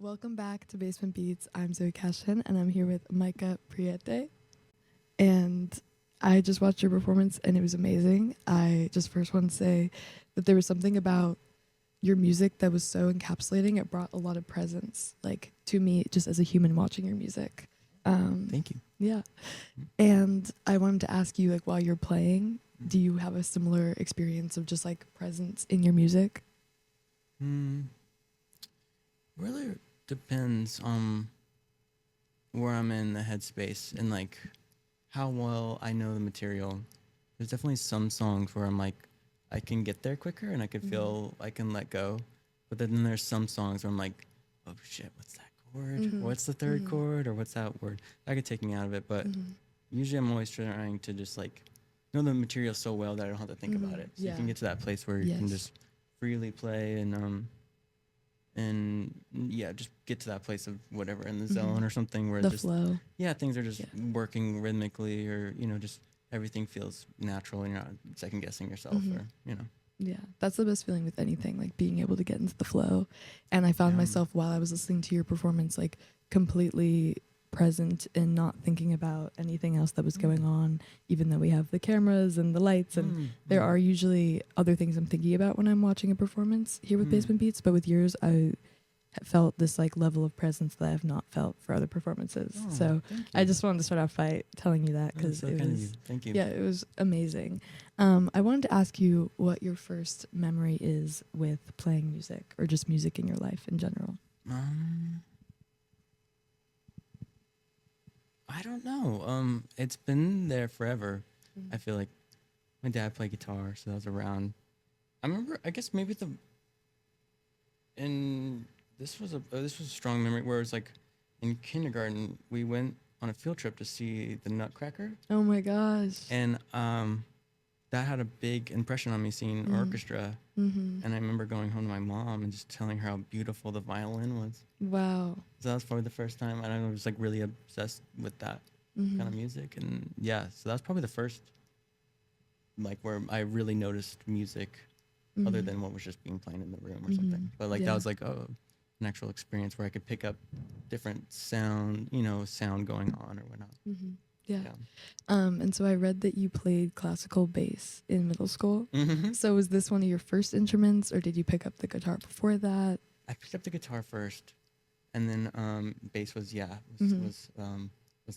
Welcome back to Basement Beats. I'm Zoe Cachion, and I'm here with Micah Preite. And I just watched your performance, and it was amazing. I just first want to say that there was something about your music that was so encapsulating. It brought a lot of presence, like, to me, just as a human watching your music. Thank you. Yeah. And I wanted to ask you, like, while you're playing, do you have a similar experience of just, like, presence in your music? Really depends on where I'm in the headspace and like how well I know the material. There's definitely some songs where I'm like, I can get there quicker and I can feel I can let go. But then there's some songs where I'm like, oh shit, what's that chord? What's the third chord? Or what's that word? That could take me out of it. But usually I'm always trying to just like know the material so well that I don't have to think about it. So you can get to that place where you can just freely play and just get to that place of whatever in the zone or something where The just flow. things are just working rhythmically, or just everything feels natural and you're not second guessing yourself or Yeah, that's the best feeling with anything, like being able to get into the flow. And I found myself while I was listening to your performance, like completely present and not thinking about anything else that was going on, even though we have the cameras and the lights and there are usually other things I'm thinking about when I'm watching a performance here with Basement Beats, but with yours I felt this like level of presence that I have not felt for other performances. So I just wanted to start off by telling you that because it was thank you. Yeah, it was amazing. I wanted to ask you what your first memory is with playing music or just music in your life in general. I don't know. It's been there forever. I feel like my dad played guitar, so that was around. I remember, I guess maybe this was a strong memory where it was like in kindergarten we went on a field trip to see the Nutcracker. Oh my gosh. And that had a big impression on me, seeing orchestra. And I remember going home to my mom and just telling her how beautiful the violin was. Wow. So that was probably the first time, and I was like really obsessed with that kind of music. And so that was probably the first, like, where I really noticed music other than what was just being played in the room or something. But like that was like an actual experience where I could pick up different sound going on or whatnot. Yeah. And so I read that you played classical bass in middle school. So was this one of your first instruments, or did you pick up the guitar before that? I picked up the guitar first, and then bass was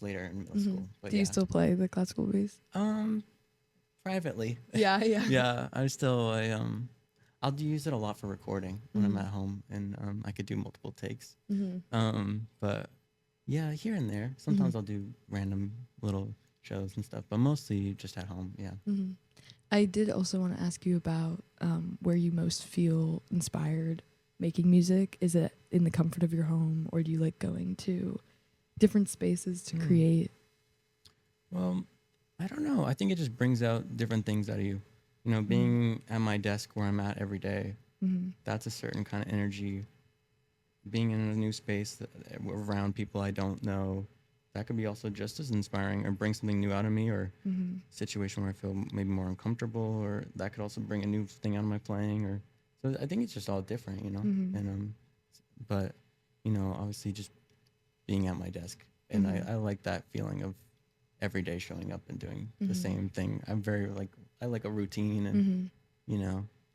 later in middle school. But Do you still play the classical bass? Privately. Yeah. Yeah, I'll use it a lot for recording when I'm at home, and I could do multiple takes. But yeah, here and there. Sometimes I'll do random little shows and stuff, but mostly just at home. Yeah. I did also want to ask you about where you most feel inspired making music. Is it in the comfort of your home, or do you like going to different spaces to create? Well, I don't know. I think it just brings out different things out of you. Being at my desk where I'm at every day, that's a certain kind of energy. Being in a new space around people I don't know, that could be also just as inspiring or bring something new out of me, or a situation where I feel maybe more uncomfortable, or that could also bring a new thing out of my playing. Or so I think it's just all different, And but obviously just being at my desk, and I like that feeling of every day showing up and doing the same thing. I like a routine and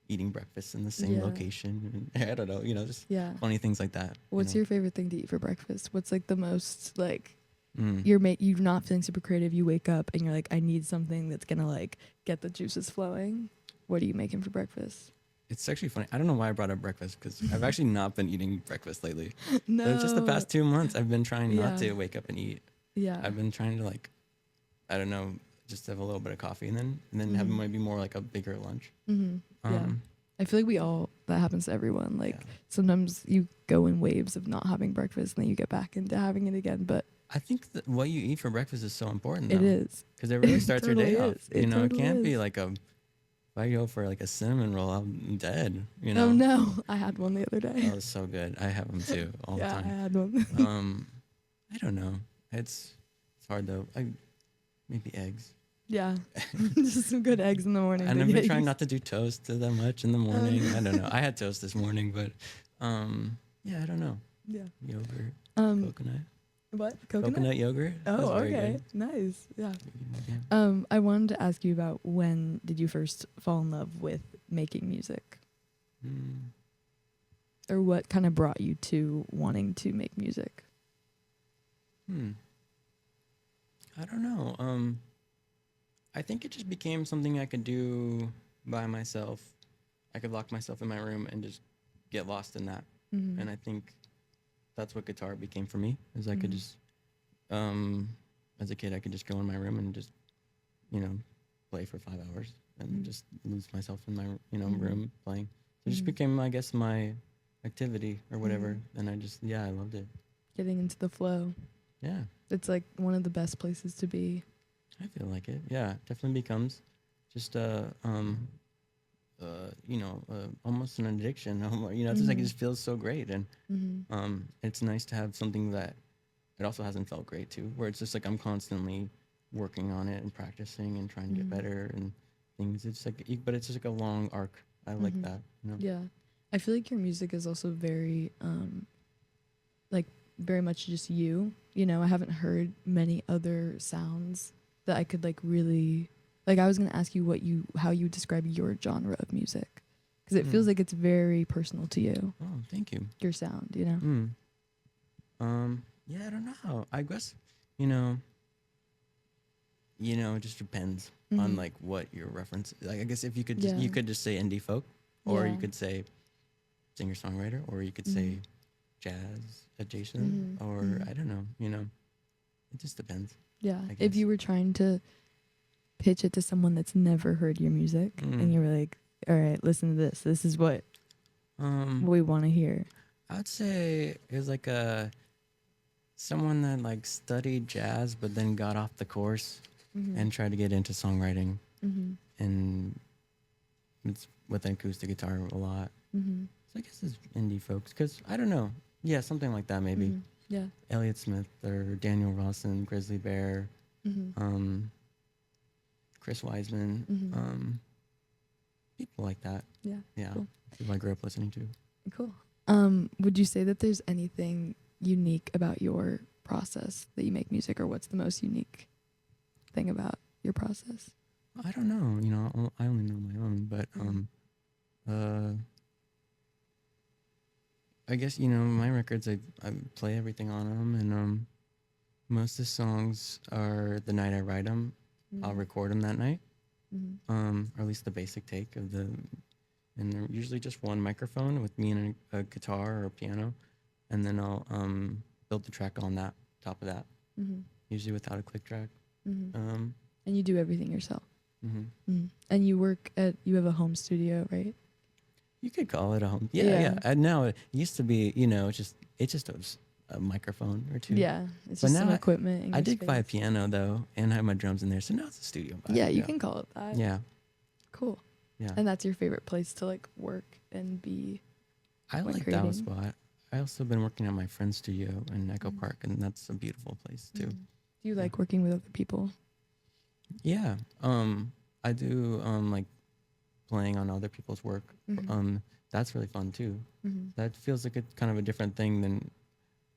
eating breakfast in the same location. And I don't know, just funny things like that. What's your favorite thing to eat for breakfast? What's like the most like you're not feeling super creative, you wake up and you're like, I need something that's gonna like get the juices flowing. What are you making for breakfast? It's actually funny. I don't know why I brought up breakfast, because I've actually not been eating breakfast lately. No. So just the past 2 months, I've been trying not to wake up and eat. Yeah. I've been trying to like, I don't know, just have a little bit of coffee and then have maybe more like a bigger lunch. I feel like that happens to everyone. Like sometimes you go in waves of not having breakfast and then you get back into having it again. But I think that what you eat for breakfast is so important. It is. Because it really starts totally your day off. It totally it can't is. be like if I go for like a cinnamon roll, I'm dead. Oh no, I had one the other day. Oh, it's so good. I have them too all the time. Yeah, I had one. I don't know. It's hard though. Maybe eggs. Yeah, just some good eggs in the morning. And I've been trying not to do toast that much in the morning. I don't know. I had toast this morning, but I don't know. Yeah. Yogurt. Um, Coconut. what? Coconut yogurt. Oh, That's very okay. good. Nice. Yeah. Yeah. I wanted to ask you about when did you first fall in love with making music? Mm. Or what kind of brought you to wanting to make music? I don't know. I think it just became something I could do by myself. I could lock myself in my room and just get lost in that. Mm-hmm. And I think that's what guitar became for me. Is I could just, as a kid, I could just go in my room and just, play for 5 hours and just lose myself in my, room playing. So it just became, I guess, my activity or whatever. And I just, I loved it. Getting into the flow. Yeah. It's like one of the best places to be. I feel like it. Yeah, definitely becomes just almost an addiction. It's just like it just feels so great, and it's nice to have something that it also hasn't felt great too, where it's just like I'm constantly working on it and practicing and trying to get better and things. It's like, but it's just like a long arc. I like that. Yeah, I feel like your music is also very, like very much just you. I haven't heard many other sounds that I could like really like. I was gonna ask you how you describe your genre of music, because it feels like it's very personal to you. Oh, thank you. Your sound, Yeah, I don't know. I guess it just depends on like what your reference. Like I guess if you could you could just say indie folk, or you could say singer songwriter, or you could say jazz adjacent, or I don't know. It just depends. Yeah. If you were trying to pitch it to someone that's never heard your music, and you were like, "All right, listen to this. This is what we want to hear." I would say it was like someone that like studied jazz, but then got off the course and tried to get into songwriting, and it's with acoustic guitar a lot. So I guess it's indie folks, because I don't know. Yeah, something like that maybe. Yeah. Elliott Smith or Daniel Rawson, Grizzly Bear, Chris Wiseman, people like that. Yeah. Yeah. Cool. People I grew up listening to. Cool. Would you say that there's anything unique about your process that you make music, or what's the most unique thing about your process? I don't know. I only know my own, but I guess my records. I play everything on them, and most of the songs are the night I write them. I'll record them that night, or at least the basic take of the. And they're usually just one microphone with me and a guitar or a piano, and then I'll build the track on that top of that. Usually without a click track. And you do everything yourself. And you have a home studio, right? You could call it a home. Yeah. And now it used to be, it's just a microphone or two. Yeah, it's just some equipment. I did buy a piano though, and have my drums in there, so now it's a studio. Yeah, you can call it that. Yeah. Cool. Yeah. And that's your favorite place to like work and be. I like that spot. I also been working at my friend's studio in Echo Park, and that's a beautiful place too. Do you like working with other people? Yeah. I do like playing on other people's work. That's really fun too. That feels like a kind of a different thing than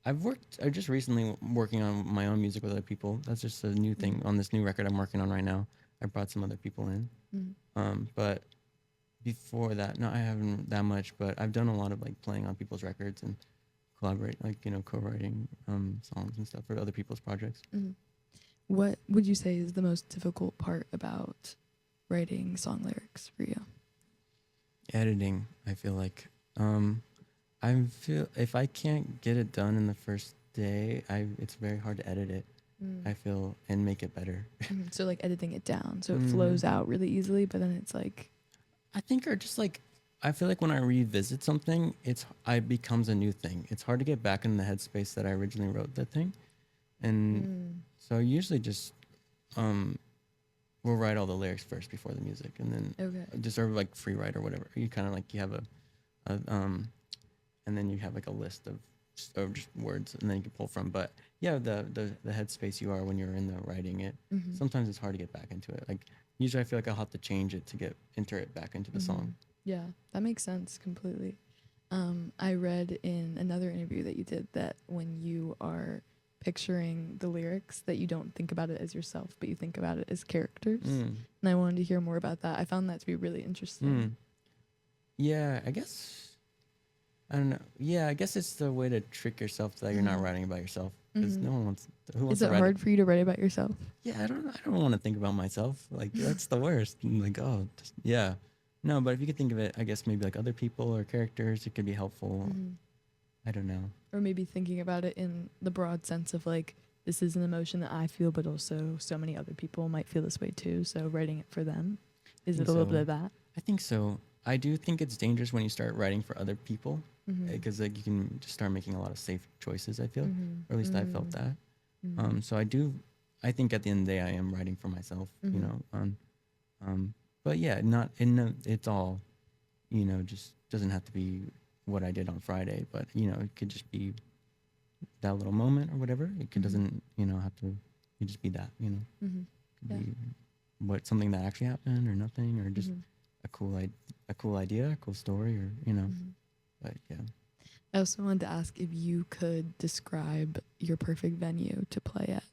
I've just recently working on my own music with other people. That's just a new thing on this new record I'm working on right now. I brought some other people in. But before that, no, I haven't that much, but I've done a lot of like playing on people's records and collaborate, like, co-writing songs and stuff for other people's projects. What would you say is the most difficult part about writing song lyrics for you? Editing, I feel like. If I can't get it done in the first day, it's very hard to edit it. I feel, and make it better. So like editing it down so it flows out really easily, but then it's like, I think, or just like, I feel like when I revisit something, it becomes a new thing. It's hard to get back in the headspace that I originally wrote the thing, and so I usually just we'll write all the lyrics first before the music, and then just sort of like free write or whatever. You kind of like, you have and then you have like a list of just words, and then you can pull from. But yeah, the headspace you are when you're in the writing it. Sometimes it's hard to get back into it. Like usually, I feel like I'll have to change it to enter it back into the song. Yeah, that makes sense completely. I read in another interview that you did that when you are picturing the lyrics that you don't think about it as yourself, but you think about it as characters. And I wanted to hear more about that. I found that to be really interesting. Yeah, I guess I don't know. Yeah, I guess it's the way to trick yourself that you're not writing about yourself, because no one wants. Who wants Is to it write hard for you to write about yourself? Yeah, I don't want to think about myself. Like that's the worst. I'm like, oh, yeah. No, but if you could think of it, I guess maybe like other people or characters, it could be helpful. I don't know. Or maybe thinking about it in the broad sense of like, this is an emotion that I feel, but also so many other people might feel this way too. So writing it for them. Is it a little bit of that? I think so. I do think it's dangerous when you start writing for other people, because like you can just start making a lot of safe choices. I feel, or at least I felt that. So I think at the end of the day, I am writing for myself. You know, but yeah, not in. It's all, you know, just doesn't have to be what I did on Friday, but you know, it could just be that little moment or whatever. It could, doesn't, you know, have to. It could just be that. You know, could be something that actually happened or nothing, or just a cool idea, a cool story, or you know. But yeah. I also wanted to ask if you could describe your perfect venue to play at,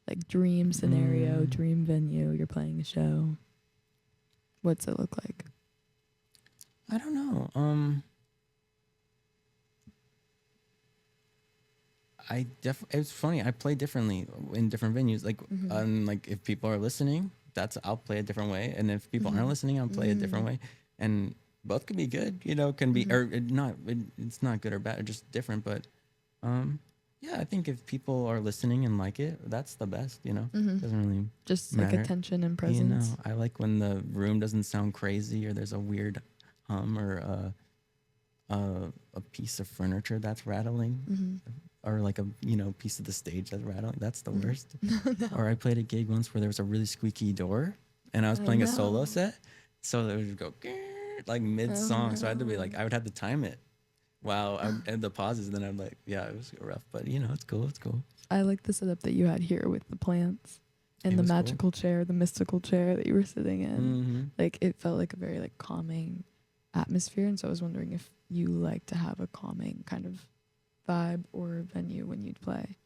like dream scenario, dream venue. You're playing a show. What's it look like? I don't know. It's funny. I play differently in different venues. Like, like if people are listening, I'll play a different way, and if people aren't listening, I'll play a different way, and both can be good. You know, can be or not. It's not good or bad. Just different. But, yeah, I think if people are listening and like it, that's the best. You know, doesn't really just matter. like attention and presence. You know, I like when the room doesn't sound crazy or there's a weird hum or a piece of furniture that's rattling, or like a piece of the stage that's rattling. That's the worst. No. Or I played a gig once where there was a really squeaky door, and I was playing a solo set, so it would go like mid song. So I had to be like, I would have to time it while I had the pauses, and then I'm like, yeah, it was rough, but you know, it's cool. It's cool. I like the setup that you had here with the plants and the magical chair, the mystical chair that you were sitting in. Like it felt like a very like calming atmosphere, and so I was wondering if you like to have a calming kind of vibe or venue when you'd play.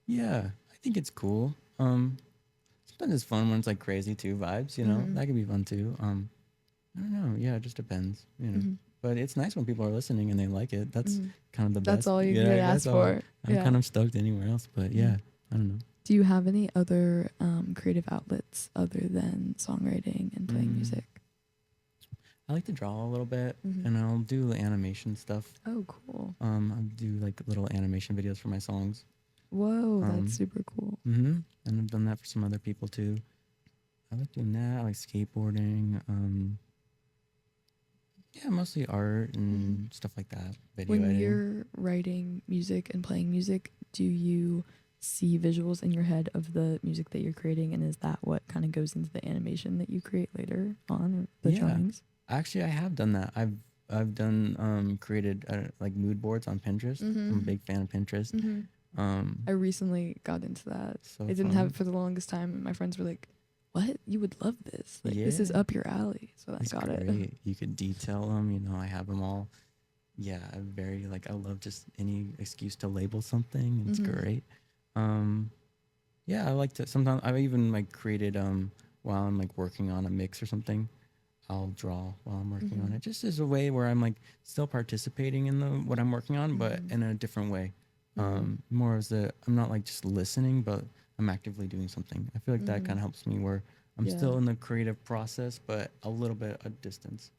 Yeah, I think it's cool. Sometimes it's fun when it's like crazy too vibes, you know. That could be fun too. I don't know. Yeah, it just depends, you know. But it's nice when people are listening and they like it. That's kind of the best. That's all you can ask for. I'm kind of stoked anywhere else, but yeah, I don't know. Do you have any other creative outlets other than songwriting and playing music? I like to draw a little bit, and I'll do animation stuff. Oh, cool. I'll do like little animation videos for my songs. Whoa, that's super cool. And I've done that for some other people too. I like doing that. I like skateboarding. Yeah, mostly art and stuff like that. Video when editing. You're writing music and playing music, do you see visuals in your head of the music that you're creating, and is that what kind of goes into the animation that you create later on, or the drawings? Actually, I have done that. I've done created like mood boards on Pinterest. I'm a big fan of Pinterest. I recently got into that. So I didn't have it for the longest time, and my friends were like, "What? You would love this. Like this is up your alley." So I got it. You could detail them. You know, I have them all. Yeah, I'm very like I love just any excuse to label something. It's great. Yeah, I like to. Sometimes I've even like created while I'm like working on a mix or something. I'll draw while I'm working on it, just as a way where I'm like still participating in what I'm working on, but in a different way. More as I'm not like just listening, but I'm actively doing something. I feel like that kind of helps me where I'm still in the creative process, but a little bit of distance.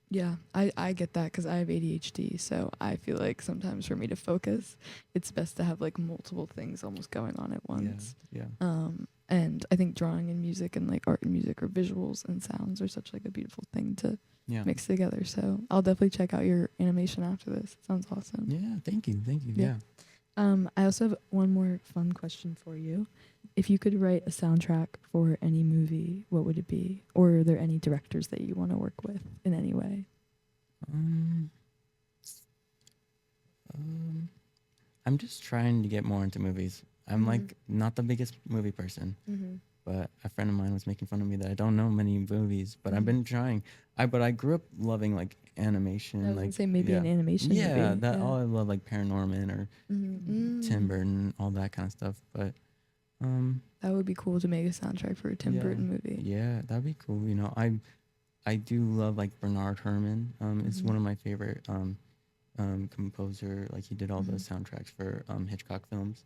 Yeah, I get that because I have ADHD, so I feel like sometimes for me to focus, it's best to have like multiple things almost going on at once. Yeah. And I think drawing and music and like art and music or visuals and sounds are such like a beautiful thing to mix together. So I'll definitely check out your animation after this. It sounds awesome. Yeah, thank you. Yeah. I also have one more fun question for you. If you could write a soundtrack for any movie, what would it be? Or are there any directors that you want to work with in any way? I'm just trying to get more into movies. I'm like not the biggest movie person, but a friend of mine was making fun of me that I don't know many movies, but I've been trying. But I grew up loving like animation. I was like gonna say maybe an animation yeah, movie. that all I love like Paranorman or Tim Burton, all that kind of stuff. But that would be cool to make a soundtrack for a Tim Burton movie. Yeah, that'd be cool. You know, I do love like Bernard Herrmann. It's one of my favorite composer. Like he did all the soundtracks for Hitchcock films.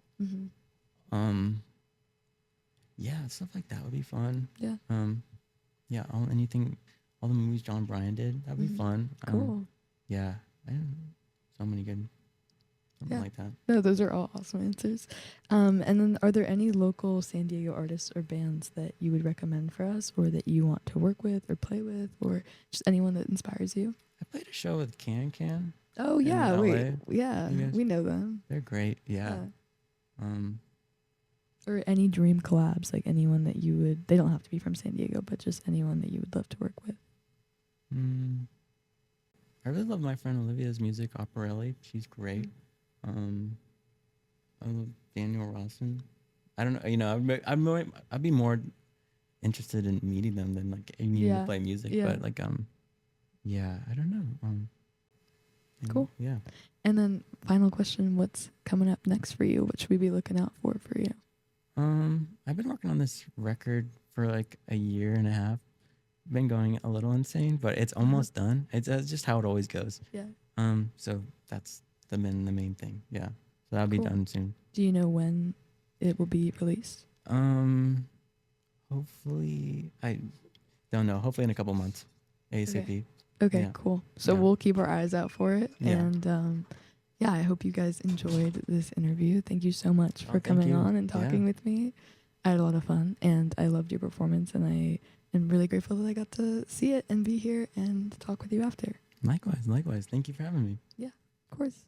Yeah, stuff like that would be fun. Yeah. Yeah, all the movies John Bryan did, that'd be fun. Cool. Yeah, so many good, something like that. No, those are all awesome answers. And then are there any local San Diego artists or bands that you would recommend for us, or that you want to work with or play with, or just anyone that inspires you? I played a show with Can. Oh yeah, LA. Yeah, we know them. They're great. Yeah. Or any dream collabs, like anyone that you would, they don't have to be from San Diego, but just anyone that you would love to work with. I really love my friend Olivia's music, Operelli. She's great. I love Daniel Rawson. I don't know, you know, I'd be more interested in meeting them than like needing to play music. But like, yeah, I don't know. Cool. Yeah. And then final question, what's coming up next for you? What should we be looking out for you? I've been working on this record for like a year and a half. Been going a little insane, but it's almost done. It's just how it always goes. Yeah. So that's the main thing. Yeah. So that'll be done soon. Do you know when it will be released? Hopefully, I don't know. Hopefully in a couple months, ASAP. Okay, cool. So we'll keep our eyes out for it. Yeah. And I hope you guys enjoyed this interview. Thank you so much for coming on and talking with me. I had a lot of fun, and I loved your performance, and I am really grateful that I got to see it and be here and talk with you after. Likewise. Thank you for having me. Yeah, of course.